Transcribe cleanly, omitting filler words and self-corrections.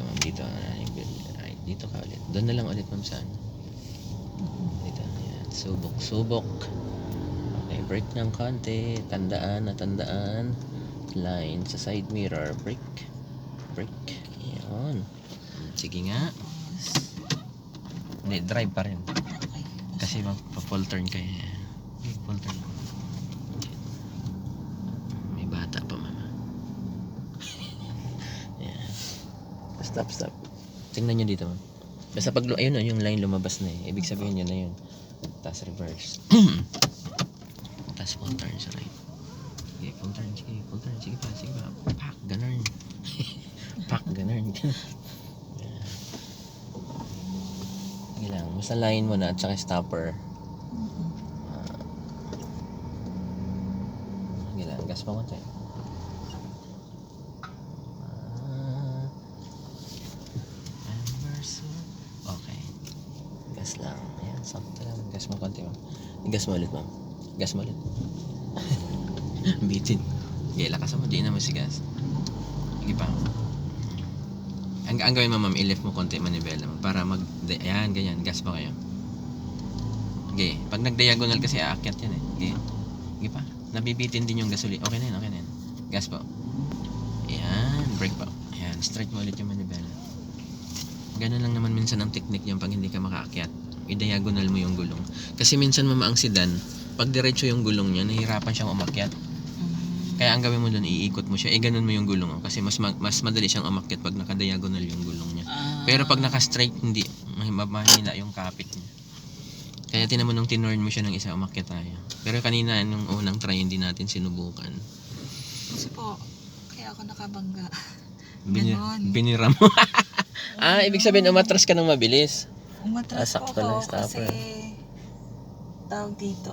ma'am, dito. Ay, dito ka ulit. Doon na lang ulit, ma'am, sa ano. Dito, yan. Subok. Okay, brake ng konti. Tandaan. Line sa side mirror. Brake. Yan. Sige nga. Hindi, drive pa rin. Kasi pa-full turn kayo. Full turn. May bata pa, mama. Yan. Stop. Tingnan nyo dito, ma'am. Basta pag, ayun na, yung line lumabas na eh. Ibig sabihin yun na yun. Tapos reverse. Tapos full turn sa right. Okay, full turn. Sige pa. Pak, ganun. Ganun. Yan. Sige lang. Basta line mo na at saka stopper. Sige lang. Gas pa mo tayo. Okay. Gas lang. Ayan, sakto lang. Gas mo konti, ma'am. Gas mo ulit, ma'am. Bitin. Okay, lakas mo. Di na masigas. Sige pa. Ang gawin mo, ma'am, i-lift mo konti manibela mo para ayan, ganyan. Gas pa kayo. Okay. Pag nag-diagonal kasi aakyat yan eh. Okay. Sige pa. Nabibitin din yung gasolina. Okay na yun. Gas pa. Ayan. Brake pa. Ayan. Straight mo ulit yung manibela. Ganun lang naman minsan ang technique yung pag hindi ka makaakyat. I-diagonal mo yung gulong. Kasi minsan, mama, ang sedan, pag diretso yung gulong niya, nahihirapan siyang umakyat. Kaya ang gawin mo doon, iikot mo siya. Ganun mo yung gulong. Kasi mas madali siyang umakyat pag naka-diagonal yung gulong niya. Pero pag naka-straight, hindi. Mahina yung kapit niya. Kaya tinan mo nung tinorn mo siya ng isa, umakyat tayo. Pero kanina, nung unang try, hindi natin sinubukan. Kasi po, kaya ako nakabangga. Binira mo. Ibig sabihin, umatras ka ng mabilis. Umatras po sakto lang, ako stopper. kasi tawag dito.